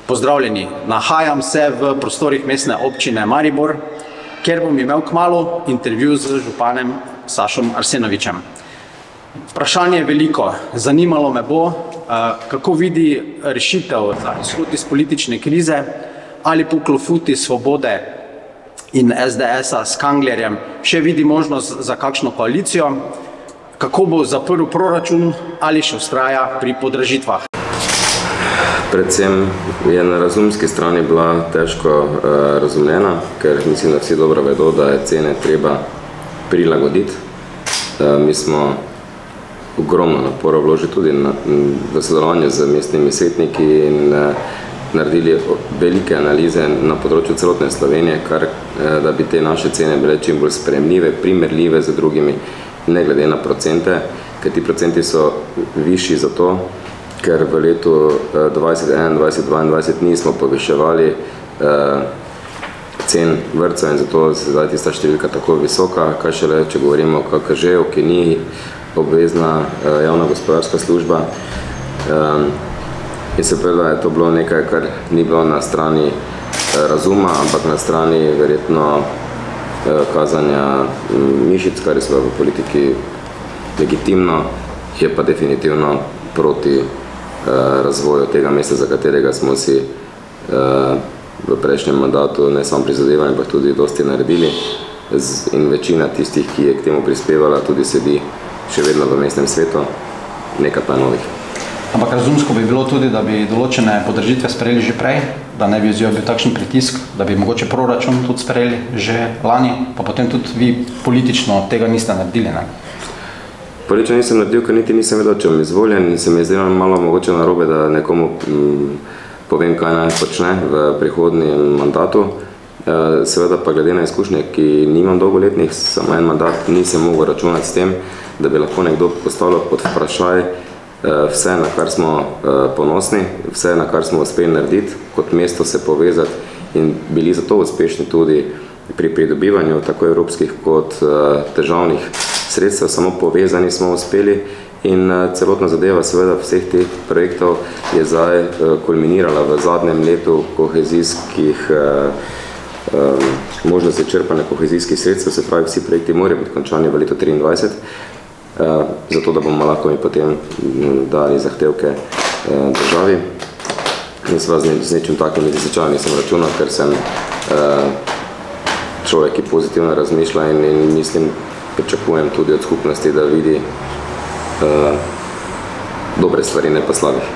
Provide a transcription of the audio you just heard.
Pozdravljeni, nahajam se v prostorih mestne občine Maribor, kjer bom imel kmalu intervju z županem Sašom Arsenovičem. Vprašanje je veliko. Zanimalo me bo, kako vidi rešitev za izhod iz politične krize, ali po klofuti Svobode in SDS-a s Kanglerjem še vidi možnost za kakšno koalicijo, kako bo zaprl proračun ali še vztraja pri podražitvah. Predvsem je na razumski strani bila težko razumljena, ker mislim, da vsi dobro vedo, da je cene treba prilagoditi. Mi smo ogromno napora vložili tudi v sodelovanju z mestnimi svetniki in naredili velike analize na področju celotne Slovenije, da bi te naše cene bile čim bolj sprejemljive, primerljive z drugimi, ne glede na procente, ker ti procenti so višji zato, ker v letu 2021, 2022 nismo poviševali cen vrtcev in zato je zdaj tista številka tako visoka, kaj šele, če govorimo o KKŽ-u, ki ni obvezna javna gospodarska služba. In se pravi, da je to bilo nekaj, kar ni bilo na strani razuma, ampak na strani verjetno kazanja mišic, kar je v politiki legitimno, je pa definitivno proti razvoju tega mesta, za katerega smo si v prejšnjem mandatu ne samo prizadevali, ampak tudi dosti naredili. In večina tistih, ki je k temu prispevala, tudi sedi še vedno v mestnem svetu, nekaj pa novih. Ampak razumsko bi bilo tudi, da bi določene podražitve sprejeli že prej, da ne bi bil takšen pritisk, da bi mogoče proračun tudi sprejeli že lani, pa potem tudi vi politično tega niste naredili, ne? Politično nisem naredil, ker niti nisem vedel, če bom izvoljen in se mi je zdelo malo mogoče narobe, da nekomu povem, kaj naj počne v prihodnjem mandatu. Seveda pa glede na izkušnje, ki nimam dolgoletnih, samo en mandat, nisem mogel računati s tem, da bi lahko nekdo postavljal pod vprašaj vse, na kar smo ponosni, vse, na kar smo uspeli narediti, kot mesto se povezati in bili zato uspešni tudi pri pridobivanju tako evropskih kot državnih sredstev, samo povezani smo uspeli in celotna zadeva seveda vseh teh projektov je zdaj kulminirala v zadnjem letu kohezijskih možnosti črpanja kohezijskih sredstev, se pravi, vsi projekti morajo biti končani v letu 2023, zato da bomo lahko mi potem dali zahtevke državi. In seveda z nečim takim izrečajem nisem računal, ker sem človek, ki pozitivno razmišlja in mislim, pričakujem tudi od skupnosti, da vidi dobre stvari, ne pa slabih.